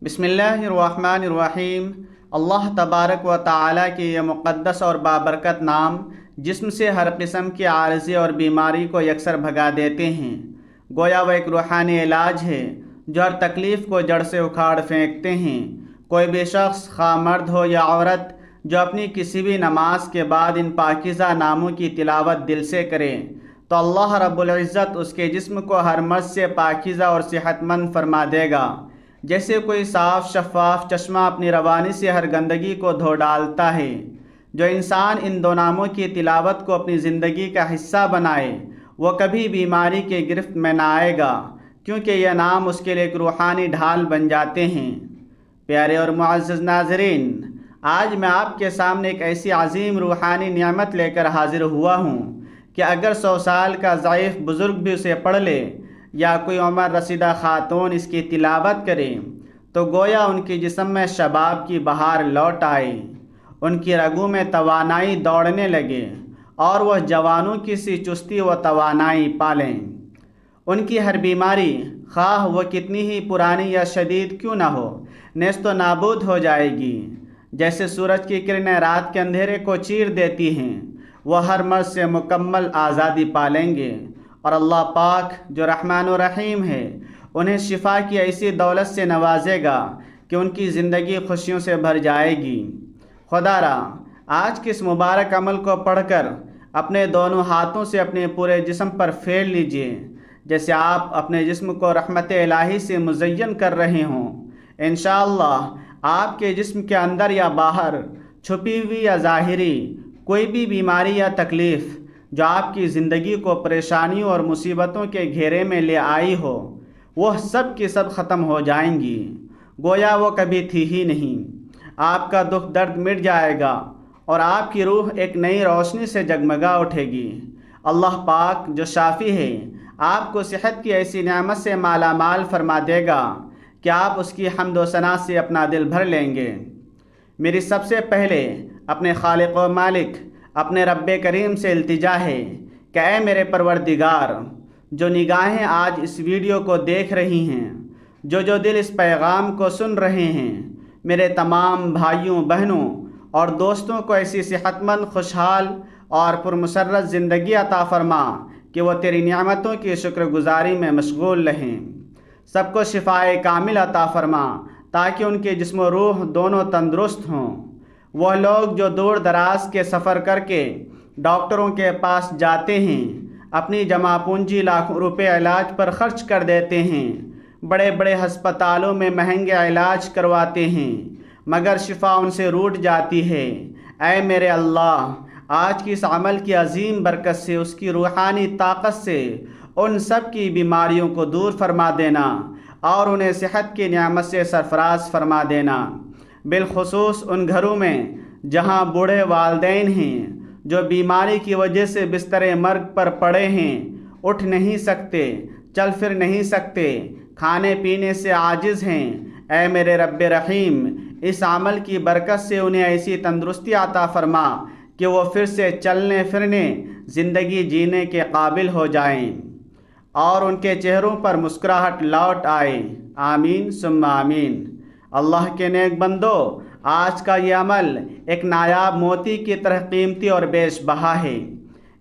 بسم اللہ الرحمن الرحیم۔ اللہ تبارک و تعالیٰ کے یہ مقدس اور بابرکت نام جسم سے ہر قسم کی عارضی اور بیماری کو یکسر بھگا دیتے ہیں۔ گویا وہ ایک روحانی علاج ہے جو ہر تکلیف کو جڑ سے اکھاڑ پھینکتے ہیں۔ کوئی بھی شخص خواہ مرد ہو یا عورت جو اپنی کسی بھی نماز کے بعد ان پاکیزہ ناموں کی تلاوت دل سے کرے تو اللہ رب العزت اس کے جسم کو ہر مرض سے پاکیزہ اور صحت مند فرما دے گا، جیسے کوئی صاف شفاف چشمہ اپنی روانی سے ہر گندگی کو دھو ڈالتا ہے۔ جو انسان ان دو ناموں کی تلاوت کو اپنی زندگی کا حصہ بنائے وہ کبھی بیماری کے گرفت میں نہ آئے گا، کیونکہ یہ نام اس کے لیے ایک روحانی ڈھال بن جاتے ہیں۔ پیارے اور معزز ناظرین، آج میں آپ کے سامنے ایک ایسی عظیم روحانی نعمت لے کر حاضر ہوا ہوں کہ اگر 100 سال کا ضعیف بزرگ بھی اسے پڑھ لے یا کوئی عمر رسیدہ خاتون اس کی تلاوت کرے تو گویا ان کے جسم میں شباب کی بہار لوٹ آئے، ان کی رگوں میں توانائی دوڑنے لگے اور وہ جوانوں کی سی چستی و توانائی پالیں۔ ان کی ہر بیماری، خواہ وہ کتنی ہی پرانی یا شدید کیوں نہ ہو، نیست و نابود ہو جائے گی۔ جیسے سورج کی کرنیں رات کے اندھیرے کو چیر دیتی ہیں، وہ ہر مرض سے مکمل آزادی پالیں گے، اور اللہ پاک جو رحمان و رحیم ہے انہیں شفا کی ایسی دولت سے نوازے گا کہ ان کی زندگی خوشیوں سے بھر جائے گی۔ خدا را آج کے اس مبارک عمل کو پڑھ کر اپنے دونوں ہاتھوں سے اپنے پورے جسم پر پھیر لیجئے، جیسے آپ اپنے جسم کو رحمت الہی سے مزین کر رہے ہوں۔ انشاءاللہ آپ کے جسم کے اندر یا باہر، چھپی ہوئی یا ظاہری، کوئی بھی بیماری یا تکلیف جو آپ کی زندگی کو پریشانیوں اور مصیبتوں کے گھیرے میں لے آئی ہو، وہ سب کی سب ختم ہو جائیں گی، گویا وہ کبھی تھی ہی نہیں۔ آپ کا دکھ درد مٹ جائے گا اور آپ کی روح ایک نئی روشنی سے جگمگا اٹھے گی۔ اللہ پاک جو شافی ہے آپ کو صحت کی ایسی نعمت سے مالا مال فرما دے گا کہ آپ اس کی حمد و ثنا سے اپنا دل بھر لیں گے۔ میری سب سے پہلے اپنے خالق و مالک، اپنے رب کریم سے التجا ہے کہ اے میرے پروردگار، جو نگاہیں آج اس ویڈیو کو دیکھ رہی ہیں، جو دل اس پیغام کو سن رہے ہیں، میرے تمام بھائیوں بہنوں اور دوستوں کو ایسی صحت مند، خوشحال اور پرمسرت زندگی عطا فرما کہ وہ تیری نعمتوں کی شکر گزاری میں مشغول رہیں۔ سب کو شفائے کامل عطا فرما تاکہ ان کے جسم و روح دونوں تندرست ہوں۔ وہ لوگ جو دور دراز کے سفر کر کے ڈاکٹروں کے پاس جاتے ہیں، اپنی جمع پونجی لاکھوں روپے علاج پر خرچ کر دیتے ہیں، بڑے بڑے ہسپتالوں میں مہنگے علاج کرواتے ہیں، مگر شفا ان سے روٹ جاتی ہے۔ اے میرے اللہ، آج کی اس عمل کی عظیم برکت سے، اس کی روحانی طاقت سے ان سب کی بیماریوں کو دور فرما دینا اور انہیں صحت کی نعمت سے سرفراز فرما دینا۔ بالخصوص ان گھروں میں جہاں بوڑھے والدین ہیں جو بیماری کی وجہ سے بستر مرگ پر پڑے ہیں، اٹھ نہیں سکتے، چل پھر نہیں سکتے، کھانے پینے سے عاجز ہیں، اے میرے رب رحیم، اس عمل کی برکت سے انہیں ایسی تندرستی عطا فرما کہ وہ پھر سے چلنے پھرنے، زندگی جینے کے قابل ہو جائیں اور ان کے چہروں پر مسکراہٹ لوٹ آئے۔ آمین ثم آمین۔ اللہ کے نیک بندو، آج کا یہ عمل ایک نایاب موتی کی طرح قیمتی اور بیش بہا ہے۔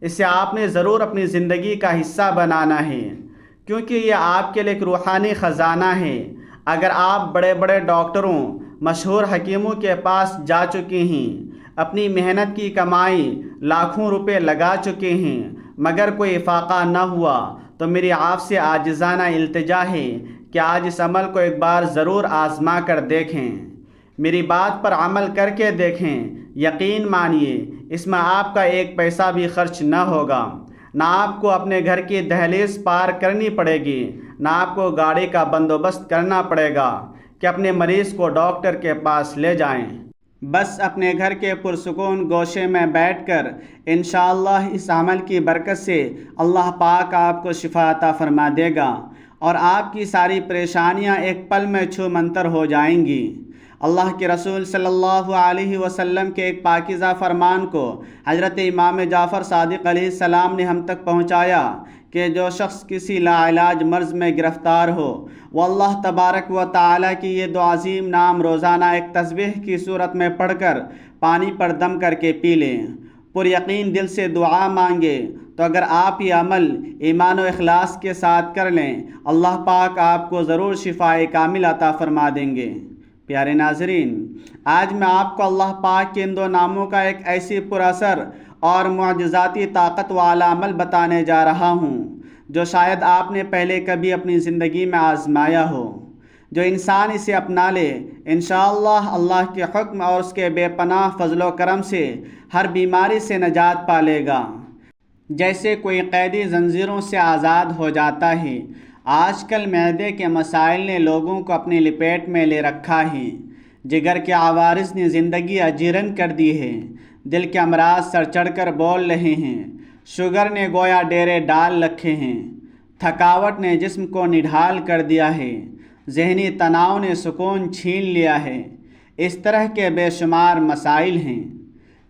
اسے آپ نے ضرور اپنی زندگی کا حصہ بنانا ہے، کیونکہ یہ آپ کے لیے ایک روحانی خزانہ ہے۔ اگر آپ بڑے بڑے ڈاکٹروں، مشہور حکیموں کے پاس جا چکے ہیں، اپنی محنت کی کمائی لاکھوں روپے لگا چکے ہیں، مگر کوئی افاقہ نہ ہوا، تو میری آپ سے عاجزانہ التجا ہے کہ آج اس عمل کو ایک بار ضرور آزما کر دیکھیں، میری بات پر عمل کر کے دیکھیں۔ یقین مانیے اس میں آپ کا ایک پیسہ بھی خرچ نہ ہوگا، نہ آپ کو اپنے گھر کی دہلیز پار کرنی پڑے گی، نہ آپ کو گاڑی کا بندوبست کرنا پڑے گا کہ اپنے مریض کو ڈاکٹر کے پاس لے جائیں۔ بس اپنے گھر کے پرسکون گوشے میں بیٹھ کر انشاءاللہ اس عمل کی برکت سے اللہ پاک آپ کو شفا عطا فرما دے گا اور آپ کی ساری پریشانیاں ایک پل میں چھو منتر ہو جائیں گی۔ اللہ کے رسول صلی اللہ علیہ وسلم کے ایک پاکیزہ فرمان کو حضرت امام جعفر صادق علیہ السلام نے ہم تک پہنچایا کہ جو شخص کسی لاعلاج مرض میں گرفتار ہو وہ اللہ تبارک و تعالیٰ کی یہ دو عظیم نام روزانہ ایک تسبیح کی صورت میں پڑھ کر پانی پر دم کر کے پی لیں، پر یقین دل سے دعا مانگے تو اگر آپ یہ عمل ایمان و اخلاص کے ساتھ کر لیں اللہ پاک آپ کو ضرور شفائے کامل عطا فرما دیں گے۔ پیارے ناظرین، آج میں آپ کو اللہ پاک کے ان دو ناموں کا ایک ایسی پر اثر اور معجزاتی طاقت والا عمل بتانے جا رہا ہوں جو شاید آپ نے پہلے کبھی اپنی زندگی میں آزمایا ہو۔ جو انسان اسے اپنا لے انشاءاللہ اللہ کے حکم اور اس کے بے پناہ فضل و کرم سے ہر بیماری سے نجات پا لے گا، جیسے کوئی قیدی زنجیروں سے آزاد ہو جاتا ہے۔ آج کل معدے کے مسائل نے لوگوں کو اپنی لپیٹ میں لے رکھا ہے، جگر کے عوارض نے زندگی اجیرن کر دی ہے، دل کے امراض سر چڑھ کر بول رہے ہیں، شوگر نے گویا ڈیرے ڈال رکھے ہیں، تھکاوٹ نے جسم کو نڈھال کر دیا ہے، ذہنی تناؤ نے سکون چھین لیا ہے۔ اس طرح کے بے شمار مسائل ہیں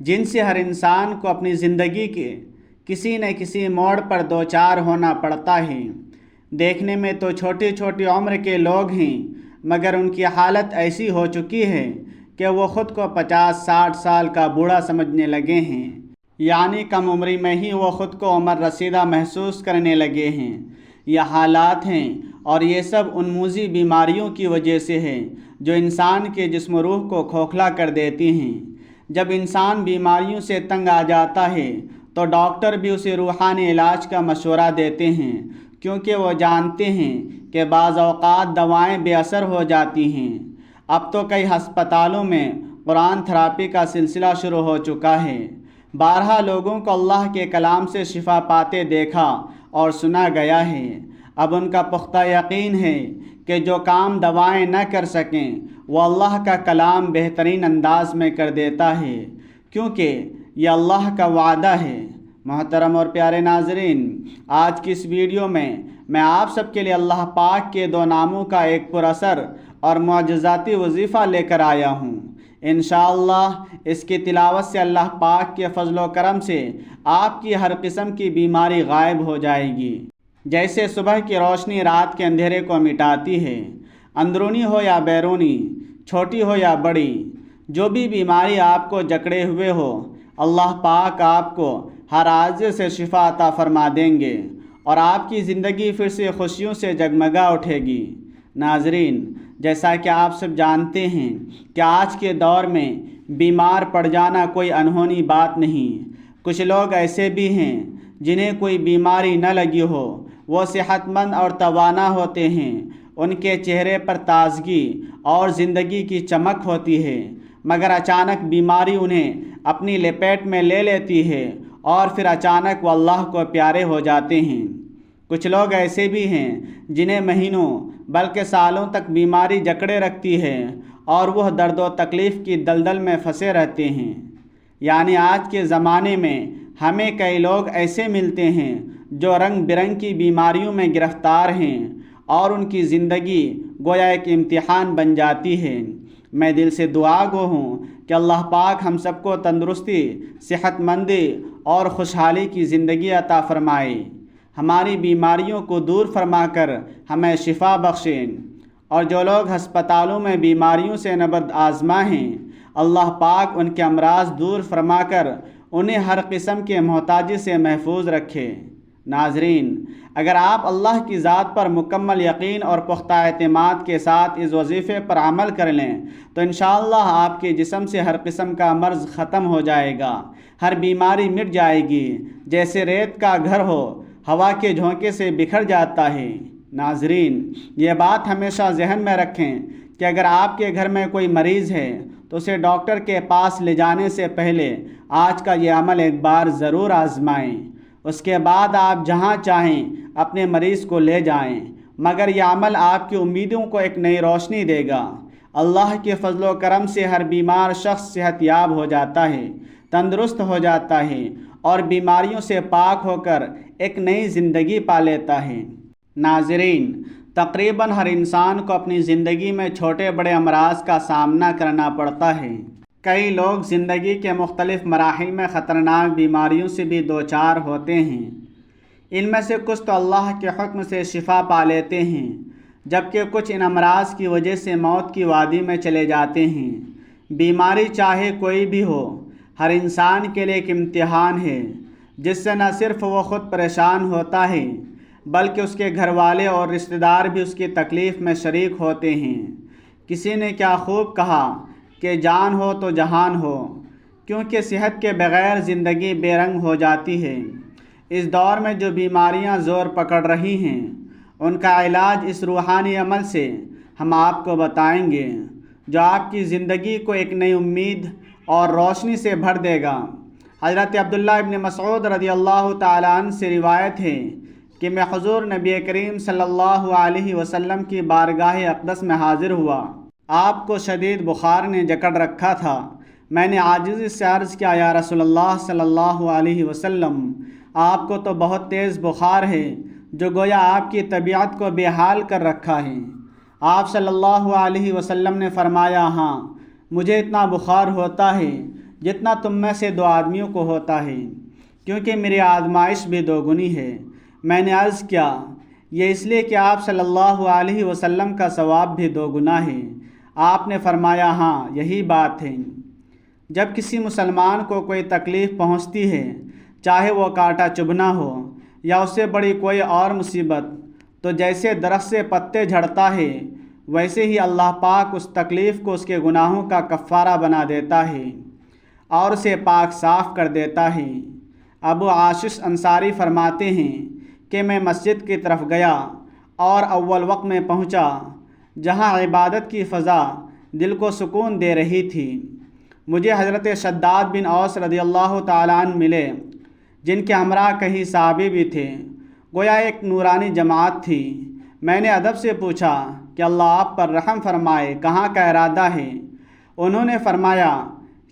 جن سے ہر انسان کو اپنی زندگی کے کسی نہ کسی موڑ پر دوچار ہونا پڑتا ہے۔ دیکھنے میں تو چھوٹی چھوٹی عمر کے لوگ ہیں مگر ان کی حالت ایسی ہو چکی ہے کہ وہ خود کو 50-60 سال کا بوڑھا سمجھنے لگے ہیں، یعنی کم عمری میں ہی وہ خود کو عمر رسیدہ محسوس کرنے لگے ہیں۔ یہ حالات ہیں اور یہ سب ان موذی بیماریوں کی وجہ سے ہے جو انسان کے جسم و روح کو کھوکھلا کر دیتی ہیں۔ جب انسان بیماریوں سے تنگ آ جاتا ہے تو ڈاکٹر بھی اسے روحانی علاج کا مشورہ دیتے ہیں، کیونکہ وہ جانتے ہیں کہ بعض اوقات دوائیں بے اثر ہو جاتی ہیں۔ اب تو کئی ہسپتالوں میں قرآن تھراپی کا سلسلہ شروع ہو چکا ہے۔ بارہا لوگوں کو اللہ کے کلام سے شفا پاتے دیکھا اور سنا گیا ہے۔ اب ان کا پختہ یقین ہے کہ جو کام دوائیں نہ کر سکیں وہ اللہ کا کلام بہترین انداز میں کر دیتا ہے، کیونکہ یہ اللہ کا وعدہ ہے۔ محترم اور پیارے ناظرین، آج کی اس ویڈیو میں آپ سب کے لیے اللہ پاک کے دو ناموں کا ایک پر اثر اور معجزاتی وظیفہ لے کر آیا ہوں۔ انشاءاللہ اس کی تلاوت سے اللہ پاک کے فضل و کرم سے آپ کی ہر قسم کی بیماری غائب ہو جائے گی، جیسے صبح کی روشنی رات کے اندھیرے کو مٹاتی ہے۔ اندرونی ہو یا بیرونی، چھوٹی ہو یا بڑی، جو بھی بیماری آپ کو جکڑے ہوئے ہو اللہ پاک آپ کو ہر عارضے سے شفا عطا فرما دیں گے اور آپ کی زندگی پھر سے خوشیوں سے جگمگا اٹھے گی۔ ناظرین، جیسا کہ آپ سب جانتے ہیں کہ آج کے دور میں بیمار پڑ جانا کوئی انہونی بات نہیں۔ کچھ لوگ ایسے بھی ہیں جنہیں کوئی بیماری نہ لگی ہو، وہ صحت مند اور توانا ہوتے ہیں، ان کے چہرے پر تازگی اور زندگی کی چمک ہوتی ہے، مگر اچانک بیماری انہیں اپنی لپیٹ میں لے لیتی ہے اور پھر اچانک وہ اللہ کو پیارے ہو جاتے ہیں۔ کچھ لوگ ایسے بھی ہیں جنہیں مہینوں بلکہ سالوں تک بیماری جکڑے رکھتی ہے اور وہ درد و تکلیف کی دلدل میں پھنسے رہتے ہیں۔ یعنی آج کے زمانے میں ہمیں کئی لوگ ایسے ملتے ہیں جو رنگ برنگ کی بیماریوں میں گرفتار ہیں اور ان کی زندگی گویا ایک امتحان بن جاتی ہے۔ میں دل سے دعا گو ہوں کہ اللہ پاک ہم سب کو تندرستی، صحت مندی اور خوشحالی کی زندگی عطا فرمائے، ہماری بیماریوں کو دور فرما کر ہمیں شفا بخشیں، اور جو لوگ ہسپتالوں میں بیماریوں سے نبرد آزما ہیں اللہ پاک ان کے امراض دور فرما کر انہیں ہر قسم کے محتاجی سے محفوظ رکھے۔ ناظرین، اگر آپ اللہ کی ذات پر مکمل یقین اور پختہ اعتماد کے ساتھ اس وظیفے پر عمل کر لیں تو انشاءاللہ آپ کے جسم سے ہر قسم کا مرض ختم ہو جائے گا، ہر بیماری مٹ جائے گی، جیسے ریت کا گھر ہو ہوا کے جھونکے سے بکھر جاتا ہے۔ ناظرین، یہ بات ہمیشہ ذہن میں رکھیں کہ اگر آپ کے گھر میں کوئی مریض ہے تو اسے ڈاکٹر کے پاس لے جانے سے پہلے آج کا یہ عمل ایک بار ضرور آزمائیں، اس کے بعد آپ جہاں چاہیں اپنے مریض کو لے جائیں، مگر یہ عمل آپ کی امیدوں کو ایک نئی روشنی دے گا۔ اللہ کے فضل و کرم سے ہر بیمار شخص صحت یاب ہو جاتا ہے، تندرست ہو جاتا ہے اور بیماریوں سے پاک ہو کر ایک نئی زندگی پا لیتا ہے۔ ناظرین، تقریباً ہر انسان کو اپنی زندگی میں چھوٹے بڑے امراض کا سامنا کرنا پڑتا ہے۔ کئی لوگ زندگی کے مختلف مراحل میں خطرناک بیماریوں سے بھی دوچار ہوتے ہیں۔ ان میں سے کچھ تو اللہ کے حکم سے شفا پا لیتے ہیں، جبکہ کچھ ان امراض کی وجہ سے موت کی وادی میں چلے جاتے ہیں۔ بیماری چاہے کوئی بھی ہو، ہر انسان کے لیے ایک امتحان ہے، جس سے نہ صرف وہ خود پریشان ہوتا ہے بلکہ اس کے گھر والے اور رشتہ دار بھی اس کی تکلیف میں شریک ہوتے ہیں۔ کسی نے کیا خوب کہا کہ جان ہو تو جہان ہو، کیونکہ صحت کے بغیر زندگی بے رنگ ہو جاتی ہے۔ اس دور میں جو بیماریاں زور پکڑ رہی ہیں، ان کا علاج اس روحانی عمل سے ہم آپ کو بتائیں گے، جو آپ کی زندگی کو ایک نئی امید اور روشنی سے بھر دے گا۔ حضرت عبداللہ ابن مسعود رضی اللہ تعالیٰ عنہ سے روایت ہے کہ میں حضور نبی کریم صلی اللہ علیہ وسلم کی بارگاہ اقدس میں حاضر ہوا۔ آپ کو شدید بخار نے جکڑ رکھا تھا۔ میں نے عاجزی سے عرض کیا، یا رسول اللہ صلی اللہ علیہ وسلم، آپ کو تو بہت تیز بخار ہے، جو گویا آپ کی طبیعت کو بے حال کر رکھا ہے۔ آپ صلی اللہ علیہ وسلم نے فرمایا، ہاں، مجھے اتنا بخار ہوتا ہے جتنا تم میں سے دو آدمیوں کو ہوتا ہے، کیونکہ میری آزمائش بھی دوگنی ہے۔ میں نے عرض کیا، یہ اس لیے کہ آپ صلی اللہ علیہ وسلم کا ثواب بھی دوگنا ہے۔ آپ نے فرمایا، ہاں، یہی بات ہے۔ جب کسی مسلمان کو کوئی تکلیف پہنچتی ہے، چاہے وہ کانٹا چبھنا ہو یا اس سے بڑی کوئی اور مصیبت، تو جیسے درخت سے پتے جھڑتا ہے، ویسے ہی اللہ پاک اس تکلیف کو اس کے گناہوں کا کفارہ بنا دیتا ہے اور اسے پاک صاف کر دیتا ہے۔ ابو عاشش انصاری فرماتے ہیں کہ میں مسجد کی طرف گیا اور اول وقت میں پہنچا، جہاں عبادت کی فضا دل کو سکون دے رہی تھی۔ مجھے حضرت شداد بن اوس رضی اللہ تعالیٰ عنہ ملے، جن کے ہمراہ کئی صحابی بھی تھے، گویا ایک نورانی جماعت تھی۔ میں نے ادب سے پوچھا کہ اللہ آپ پر رحم فرمائے، کہاں کا ارادہ ہے؟ انہوں نے فرمایا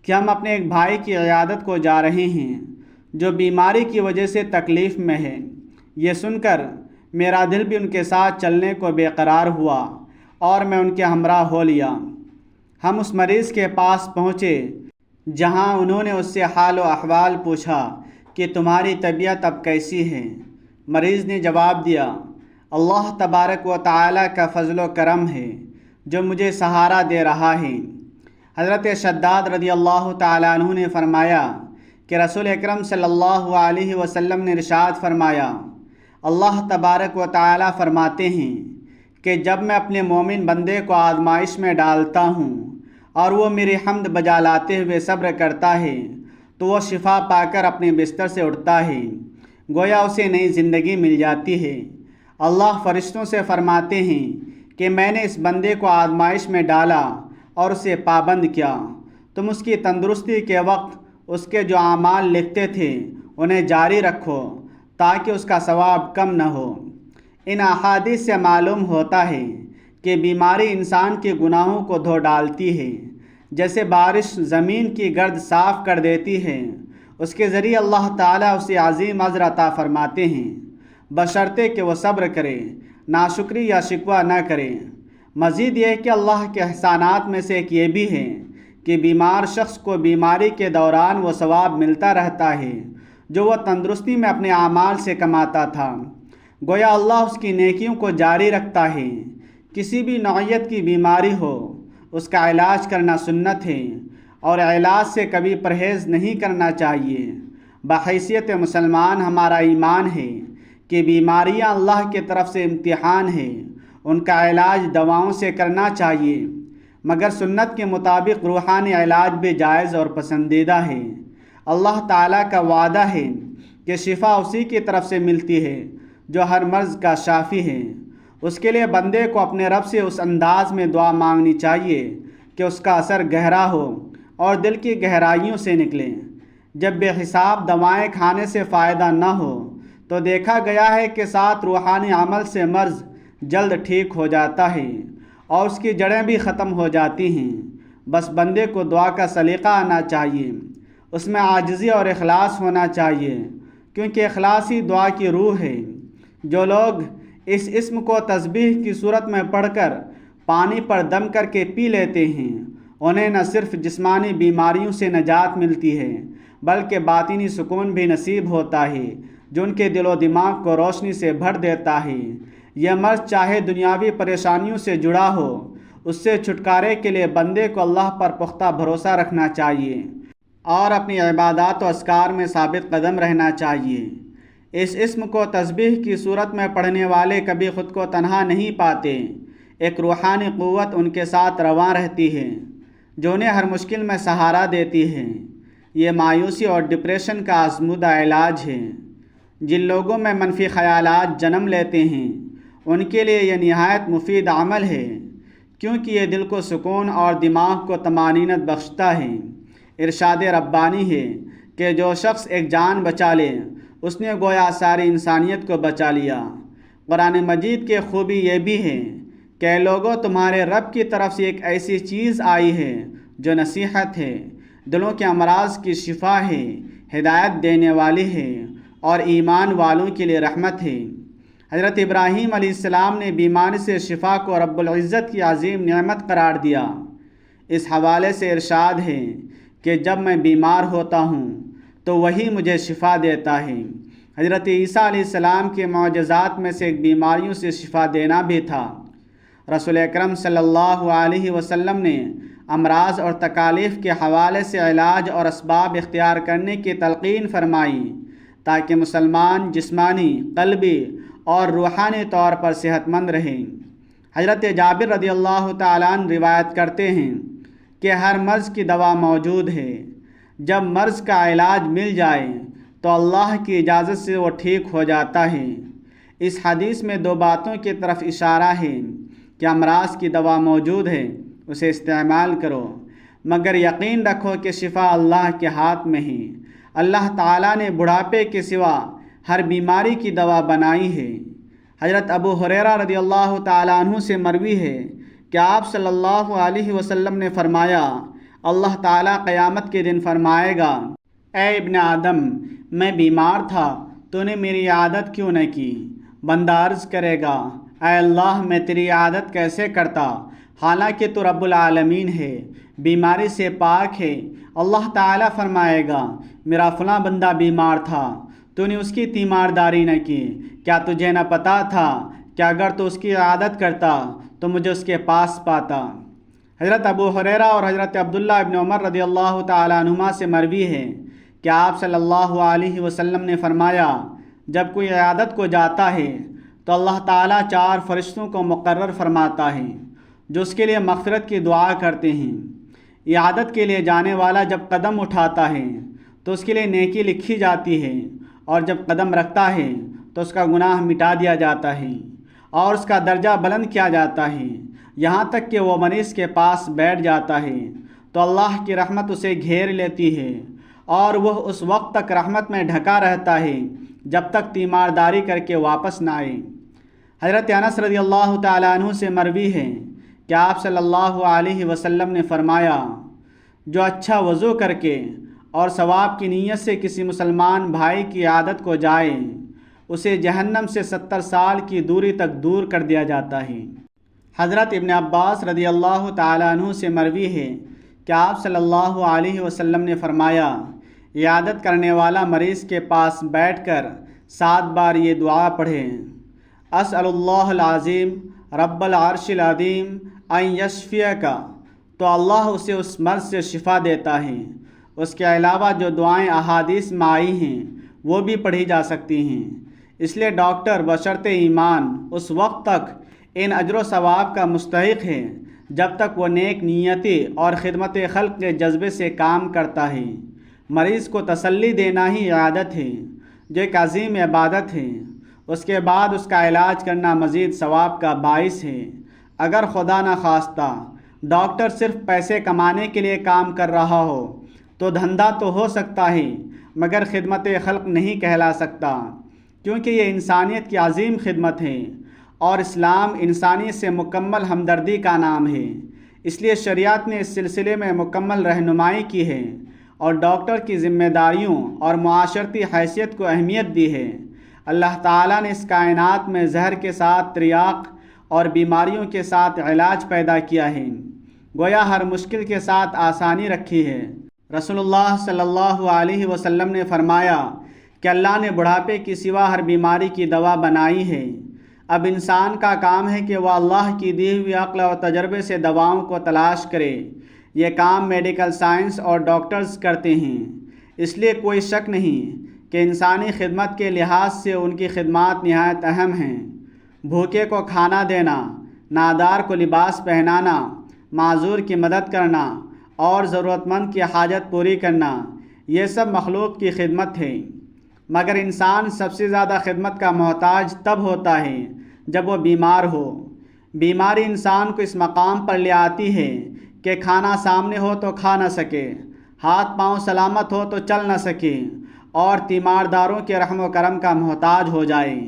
کہ ہم اپنے ایک بھائی کی عیادت کو جا رہے ہیں، جو بیماری کی وجہ سے تکلیف میں ہے۔ یہ سن کر میرا دل بھی ان کے ساتھ چلنے کو بے قرار ہوا اور میں ان کے ہمراہ ہو لیا۔ ہم اس مریض کے پاس پہنچے، جہاں انہوں نے اس سے حال و احوال پوچھا کہ تمہاری طبیعت اب کیسی ہے؟ مریض نے جواب دیا، اللہ تبارک و تعالیٰ کا فضل و کرم ہے جو مجھے سہارا دے رہا ہے۔ حضرت شداد رضی اللہ تعالیٰ عنہ نے فرمایا کہ رسول اکرم صلی اللہ علیہ وسلم نے ارشاد فرمایا، اللہ تبارک و تعالیٰ فرماتے ہیں کہ جب میں اپنے مومن بندے کو آزمائش میں ڈالتا ہوں اور وہ میری حمد بجا لاتے ہوئے صبر کرتا ہے، تو وہ شفا پا کر اپنے بستر سے اٹھتا ہے، گویا اسے نئی زندگی مل جاتی ہے۔ اللہ فرشتوں سے فرماتے ہیں کہ میں نے اس بندے کو آزمائش میں ڈالا اور اسے پابند کیا، تم اس کی تندرستی کے وقت اس کے جو اعمال لکھتے تھے انہیں جاری رکھو تاکہ اس کا ثواب کم نہ ہو۔ ان احادیث سے معلوم ہوتا ہے کہ بیماری انسان کے گناہوں کو دھو ڈالتی ہے، جیسے بارش زمین کی گرد صاف کر دیتی ہے۔ اس کے ذریعے اللہ تعالیٰ اسے عظیم اجر عطا فرماتے ہیں، بشرطے کہ وہ صبر کرے، ناشکری یا شکوہ نہ کرے۔ مزید یہ کہ اللہ کے احسانات میں سے ایک یہ بھی ہے کہ بیمار شخص کو بیماری کے دوران وہ ثواب ملتا رہتا ہے جو وہ تندرستی میں اپنے اعمال سے کماتا تھا، گویا اللہ اس کی نیکیوں کو جاری رکھتا ہے۔ کسی بھی نوعیت کی بیماری ہو، اس کا علاج کرنا سنت ہے اور علاج سے کبھی پرہیز نہیں کرنا چاہیے۔ بحیثیت مسلمان ہمارا ایمان ہے کہ بیماریاں اللہ کی طرف سے امتحان ہیں، ان کا علاج دواؤں سے کرنا چاہیے، مگر سنت کے مطابق روحانی علاج بھی جائز اور پسندیدہ ہے۔ اللہ تعالیٰ کا وعدہ ہے کہ شفا اسی کی طرف سے ملتی ہے جو ہر مرض کا شافی ہے۔ اس کے لیے بندے کو اپنے رب سے اس انداز میں دعا مانگنی چاہیے کہ اس کا اثر گہرا ہو اور دل کی گہرائیوں سے نکلے۔ جب بے حساب دوائیں کھانے سے فائدہ نہ ہو تو دیکھا گیا ہے کہ ساتھ روحانی عمل سے مرض جلد ٹھیک ہو جاتا ہے اور اس کی جڑیں بھی ختم ہو جاتی ہیں۔ بس بندے کو دعا کا سلیقہ آنا چاہیے، اس میں عاجزی اور اخلاص ہونا چاہیے، کیونکہ اخلاص ہی دعا کی روح ہے۔ جو لوگ اس اسم کو تسبیح کی صورت میں پڑھ کر پانی پر دم کر کے پی لیتے ہیں، انہیں نہ صرف جسمانی بیماریوں سے نجات ملتی ہے بلکہ باطنی سکون بھی نصیب ہوتا ہے، جو ان کے دل و دماغ کو روشنی سے بھر دیتا ہے۔ یہ مرض چاہے دنیاوی پریشانیوں سے جڑا ہو، اس سے چھٹکارے کے لیے بندے کو اللہ پر پختہ بھروسہ رکھنا چاہیے اور اپنی عبادات و اذکار میں ثابت قدم رہنا چاہیے۔ اس اسم کو تسبیح کی صورت میں پڑھنے والے کبھی خود کو تنہا نہیں پاتے، ایک روحانی قوت ان کے ساتھ رواں رہتی ہے جو انہیں ہر مشکل میں سہارا دیتی ہے۔ یہ مایوسی اور ڈپریشن کا آزمودہ علاج ہے۔ جن لوگوں میں منفی خیالات جنم لیتے ہیں ان کے لیے یہ نہایت مفید عمل ہے، کیونکہ یہ دل کو سکون اور دماغ کو طمانینت بخشتا ہے۔ ارشاد ربانی ہے کہ جو شخص ایک جان بچا لے اس نے گویا ساری انسانیت کو بچا لیا۔ قرآن مجید کی خوبی یہ بھی ہے کہ لوگوں تمہارے رب کی طرف سے ایک ایسی چیز آئی ہے جو نصیحت ہے، دلوں کے امراض کی شفا ہے، ہدایت دینے والی ہے اور ایمان والوں کے لیے رحمت ہے۔ حضرت ابراہیم علیہ السلام نے بیماری سے شفا کو رب العزت کی عظیم نعمت قرار دیا۔ اس حوالے سے ارشاد ہے کہ جب میں بیمار ہوتا ہوں تو وہی مجھے شفا دیتا ہے۔ حضرت عیسیٰ علیہ السلام کے معجزات میں سے ایک بیماریوں سے شفا دینا بھی تھا۔ رسول اکرم صلی اللہ علیہ وسلم نے امراض اور تکالیف کے حوالے سے علاج اور اسباب اختیار کرنے کی تلقین فرمائی تاکہ مسلمان جسمانی، قلبی اور روحانی طور پر صحت مند رہیں۔ حضرت جابر رضی اللہ تعالیٰ عنہ روایت کرتے ہیں کہ ہر مرض کی دوا موجود ہے، جب مرض کا علاج مل جائے تو اللہ کی اجازت سے وہ ٹھیک ہو جاتا ہے۔ اس حدیث میں دو باتوں کی طرف اشارہ ہے کہ امراض کی دوا موجود ہے، اسے استعمال کرو، مگر یقین رکھو کہ شفا اللہ کے ہاتھ میں ہے۔ اللہ تعالیٰ نے بڑھاپے کے سوا ہر بیماری کی دوا بنائی ہے۔ حضرت ابو ہریرہ رضی اللہ تعالیٰ عنہ سے مروی ہے کہ آپ صلی اللہ علیہ وسلم نے فرمایا، اللہ تعالیٰ قیامت کے دن فرمائے گا، اے ابن آدم، میں بیمار تھا، تو نے میری عادت کیوں نہ کی؟ بندہ عرض کرے گا، اے اللہ، میں تیری عادت کیسے کرتا، حالانکہ تو رب العالمین ہے، بیماری سے پاک ہے۔ اللہ تعالیٰ فرمائے گا، میرا فلاں بندہ بیمار تھا، تو نے اس کی تیمارداری نہ کی، کیا تجھے نہ پتا تھا کہ اگر تو اس کی عادت کرتا تو مجھے اس کے پاس پاتا؟ حضرت ابو ہریرہ اور حضرت عبداللہ ابن عمر رضی اللہ تعالیٰ عنہما سے مروی ہے کہ آپ صلی اللہ علیہ وسلم نے فرمایا، جب کوئی عیادت کو جاتا ہے تو اللہ تعالیٰ 4 فرشتوں کو مقرر فرماتا ہے جو اس کے لیے مغفرت کی دعا کرتے ہیں۔ عیادت کے لیے جانے والا جب قدم اٹھاتا ہے تو اس کے لیے نیکی لکھی جاتی ہے، اور جب قدم رکھتا ہے تو اس کا گناہ مٹا دیا جاتا ہے اور اس کا درجہ بلند کیا جاتا ہے، یہاں تک کہ وہ مریض کے پاس بیٹھ جاتا ہے تو اللہ کی رحمت اسے گھیر لیتی ہے اور وہ اس وقت تک رحمت میں ڈھکا رہتا ہے جب تک تیمارداری کر کے واپس نہ آئے۔ حضرت انس رضی اللہ تعالیٰ عنہ سے مروی ہے کہ آپ صلی اللہ علیہ وسلم نے فرمایا، جو اچھا وضو کر کے اور ثواب کی نیت سے کسی مسلمان بھائی کی عادت کو جائے، اسے جہنم سے 70 سال کی دوری تک دور کر دیا جاتا ہے۔ حضرت ابن عباس رضی اللہ تعالیٰ عنہ سے مروی ہے کہ آپ صلی اللہ علیہ وسلم نے فرمایا، عیادت کرنے والا مریض کے پاس بیٹھ کر 7 بار یہ دعا پڑھے، اسأل اللہ العظیم رب العرش العظیم ان یشفیک، تو اللہ اسے اس مرض سے شفا دیتا ہے۔ اس کے علاوہ جو دعائیں احادیث میں آئی ہیں وہ بھی پڑھی جا سکتی ہیں، اس لیے ڈاکٹر بشرط ایمان اس وقت تک ان اجر و ثواب کا مستحق ہے جب تک وہ نیک نیتی اور خدمت خلق کے جذبے سے کام کرتا ہے۔ مریض کو تسلی دینا ہی عیادت ہے، جو ایک عظیم عبادت ہے۔ اس کے بعد اس کا علاج کرنا مزید ثواب کا باعث ہے۔ اگر خدا نہ خواستہ ڈاکٹر صرف پیسے کمانے کے لیے کام کر رہا ہو تو دھندا تو ہو سکتا ہے مگر خدمت خلق نہیں کہلا سکتا، کیونکہ یہ انسانیت کی عظیم خدمت ہے اور اسلام انسانیت سے مکمل ہمدردی کا نام ہے۔ اس لیے شریعت نے اس سلسلے میں مکمل رہنمائی کی ہے اور ڈاکٹر کی ذمہ داریوں اور معاشرتی حیثیت کو اہمیت دی ہے۔ اللہ تعالیٰ نے اس کائنات میں زہر کے ساتھ تریاق اور بیماریوں کے ساتھ علاج پیدا کیا ہے، گویا ہر مشکل کے ساتھ آسانی رکھی ہے۔ رسول اللہ صلی اللہ علیہ وسلم نے فرمایا کہ اللہ نے بڑھاپے کی سوا ہر بیماری کی دوا بنائی ہے۔ اب انسان کا کام ہے کہ وہ اللہ کی دی ہوئی عقل اور تجربے سے دواؤں کو تلاش کرے۔ یہ کام میڈیکل سائنس اور ڈاکٹرز کرتے ہیں۔ اس لیے کوئی شک نہیں کہ انسانی خدمت کے لحاظ سے ان کی خدمات نہایت اہم ہیں۔ بھوکے کو کھانا دینا، نادار کو لباس پہنانا، معذور کی مدد کرنا اور ضرورت مند کی حاجت پوری کرنا، یہ سب مخلوق کی خدمت ہے۔ مگر انسان سب سے زیادہ خدمت کا محتاج تب ہوتا ہے جب وہ بیمار ہو۔ بیماری انسان کو اس مقام پر لے آتی ہے کہ کھانا سامنے ہو تو کھا نہ سکے، ہاتھ پاؤں سلامت ہو تو چل نہ سکے اور تیمارداروں کے رحم و کرم کا محتاج ہو جائے۔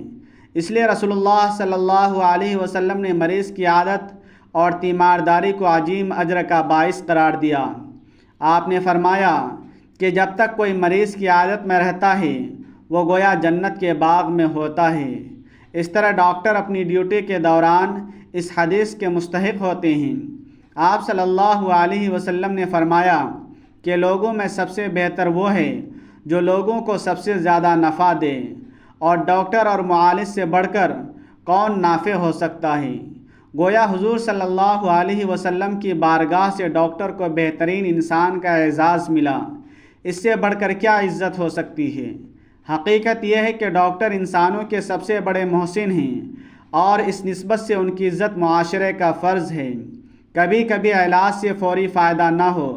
اس لیے رسول اللہ صلی اللہ علیہ وسلم نے مریض کی عادت اور تیمارداری کو عظیم اجر کا باعث قرار دیا۔ آپ نے فرمایا کہ جب تک کوئی مریض کی عادت میں رہتا ہے وہ گویا جنت کے باغ میں ہوتا ہے۔ اس طرح ڈاکٹر اپنی ڈیوٹی کے دوران اس حدیث کے مستحق ہوتے ہیں۔ آپ صلی اللہ علیہ وسلم نے فرمایا کہ لوگوں میں سب سے بہتر وہ ہے جو لوگوں کو سب سے زیادہ نفع دے، اور ڈاکٹر اور معالج سے بڑھ کر کون نافع ہو سکتا ہے۔ گویا حضور صلی اللہ علیہ وسلم کی بارگاہ سے ڈاکٹر کو بہترین انسان کا اعزاز ملا۔ اس سے بڑھ کر کیا عزت ہو سکتی ہے؟ حقیقت یہ ہے کہ ڈاکٹر انسانوں کے سب سے بڑے محسن ہیں، اور اس نسبت سے ان کی عزت معاشرے کا فرض ہے۔ کبھی کبھی علاج سے فوری فائدہ نہ ہو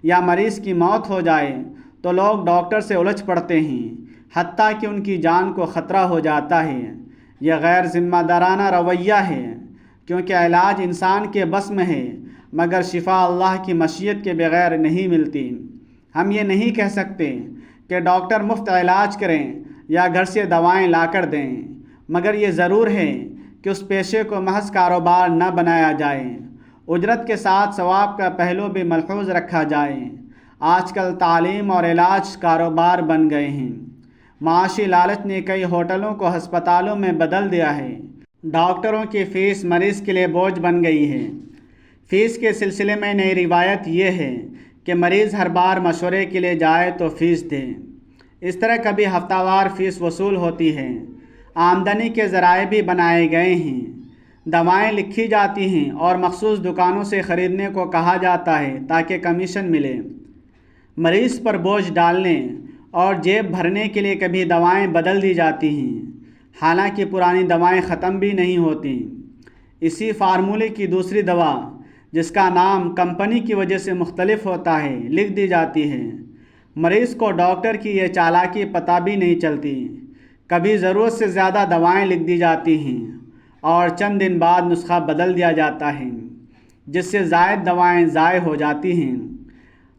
یا مریض کی موت ہو جائے تو لوگ ڈاکٹر سے الجھ پڑتے ہیں، حتیٰ کہ ان کی جان کو خطرہ ہو جاتا ہے۔ یہ غیر ذمہ دارانہ رویہ ہے، کیونکہ علاج انسان کے بس میں ہے، مگر شفا اللہ کی مشیت کے بغیر نہیں ملتی۔ ہم یہ نہیں کہہ سکتے کہ ڈاکٹر مفت علاج کریں یا گھر سے دوائیں لا کر دیں، مگر یہ ضرور ہے کہ اس پیشے کو محض کاروبار نہ بنایا جائے، اجرت کے ساتھ ثواب کا پہلو بھی ملحوظ رکھا جائے۔ آج کل تعلیم اور علاج کاروبار بن گئے ہیں۔ معاشی لالچ نے کئی ہوٹلوں کو ہسپتالوں میں بدل دیا ہے۔ ڈاکٹروں کی فیس مریض کے لیے بوجھ بن گئی ہے۔ فیس کے سلسلے میں نئی روایت یہ ہے کہ مریض ہر بار مشورے کے لیے جائے تو فیس دے۔ اس طرح کبھی ہفتہ وار فیس وصول ہوتی ہے۔ آمدنی کے ذرائع بھی بنائے گئے ہیں۔ دوائیں لکھی جاتی ہیں اور مخصوص دکانوں سے خریدنے کو کہا جاتا ہے تاکہ کمیشن ملے۔ مریض پر بوجھ ڈالنے اور جیب بھرنے کے لیے کبھی دوائیں بدل دی جاتی ہیں، حالانکہ پرانی دوائیں ختم بھی نہیں ہوتیں۔ اسی فارمولے کی دوسری دوا، جس کا نام کمپنی کی وجہ سے مختلف ہوتا ہے، لکھ دی جاتی ہے۔ مریض کو ڈاکٹر کی یہ چالاکی پتہ بھی نہیں چلتی۔ کبھی ضرورت سے زیادہ دوائیں لکھ دی جاتی ہیں اور چند دن بعد نسخہ بدل دیا جاتا ہے، جس سے زائد دوائیں ضائع ہو جاتی ہیں۔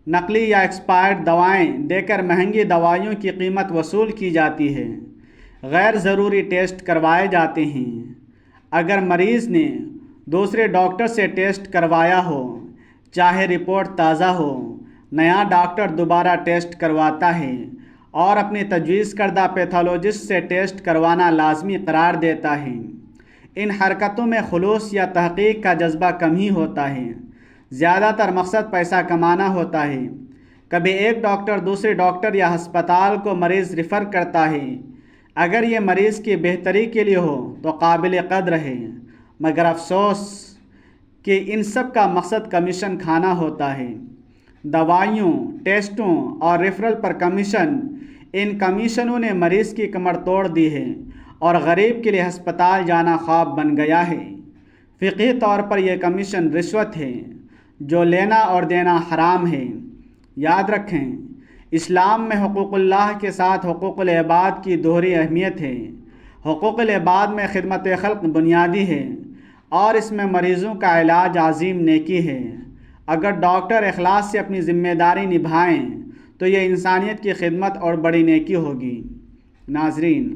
نقلی یا ایکسپائرڈ دوائیں دے کر مہنگی دوائیوں کی قیمت وصول کی جاتی ہے۔ غیر ضروری ٹیسٹ کروائے جاتے ہیں۔ اگر مریض نے دوسرے ڈاکٹر سے ٹیسٹ کروایا ہو، چاہے رپورٹ تازہ ہو، نیا ڈاکٹر دوبارہ ٹیسٹ کرواتا ہے اور اپنی تجویز کردہ پیتھولوجسٹ سے ٹیسٹ کروانا لازمی قرار دیتا ہے۔ ان حرکتوں میں خلوص یا تحقیق کا جذبہ کم ہی ہوتا ہے۔ زیادہ تر مقصد پیسہ کمانا ہوتا ہے۔ کبھی ایک ڈاکٹر دوسرے ڈاکٹر یا ہسپتال کو مریض ریفر کرتا ہے۔ اگر یہ مریض کی بہتری کے لیے ہو تو قابل قدر ہے، مگر افسوس کہ ان سب کا مقصد کمیشن کھانا ہوتا ہے۔ دوائیوں، ٹیسٹوں اور ریفرل پر کمیشن، ان کمیشنوں نے مریض کی کمر توڑ دی ہے اور غریب کے لیے ہسپتال جانا خواب بن گیا ہے۔ فقہی طور پر یہ کمیشن رشوت ہے، جو لینا اور دینا حرام ہے۔ یاد رکھیں، اسلام میں حقوق اللہ کے ساتھ حقوق العباد کی دوہری اہمیت ہے۔ حقوق العباد میں خدمت خلق بنیادی ہے اور اس میں مریضوں کا علاج عظیم نیکی ہے۔ اگر ڈاکٹر اخلاص سے اپنی ذمہ داری نبھائیں تو یہ انسانیت کی خدمت اور بڑی نیکی ہوگی۔ ناظرین،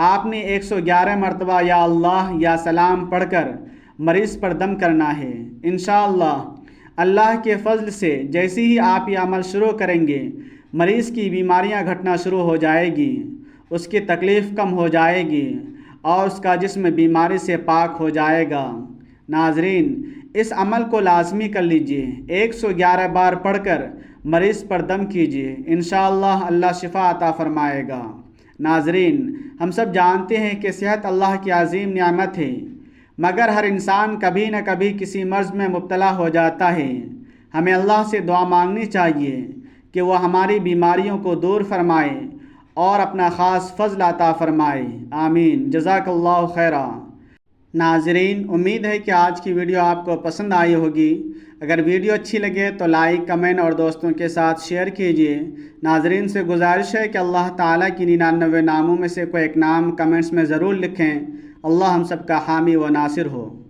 آپ نے 111 مرتبہ یا اللہ یا سلام پڑھ کر مریض پر دم کرنا ہے۔ انشاءاللہ اللہ کے فضل سے جیسے ہی آپ یہ عمل شروع کریں گے، مریض کی بیماریاں گھٹنا شروع ہو جائے گی، اس کی تکلیف کم ہو جائے گی اور اس کا جسم بیماری سے پاک ہو جائے گا۔ ناظرین، اس عمل کو لازمی کر لیجئے۔ 111 بار پڑھ کر مریض پر دم کیجئے، انشاءاللہ اللہ شفا عطا فرمائے گا۔ ناظرین، ہم سب جانتے ہیں کہ صحت اللہ کی عظیم نعمت ہے، مگر ہر انسان کبھی نہ کبھی کسی مرض میں مبتلا ہو جاتا ہے۔ ہمیں اللہ سے دعا مانگنی چاہیے کہ وہ ہماری بیماریوں کو دور فرمائے اور اپنا خاص فضل عطا فرمائے، آمین۔ جزاک اللہ خیرا۔ ناظرین، امید ہے کہ آج کی ویڈیو آپ کو پسند آئی ہوگی۔ اگر ویڈیو اچھی لگے تو لائک، کمنٹ اور دوستوں کے ساتھ شیئر کیجیے۔ ناظرین سے گزارش ہے کہ اللہ تعالیٰ کی 99 ناموں میں سے کوئی ایک نام کمنٹس میں ضرور لکھیں۔ اللہ ہم سب کا حامی و ناصر ہو۔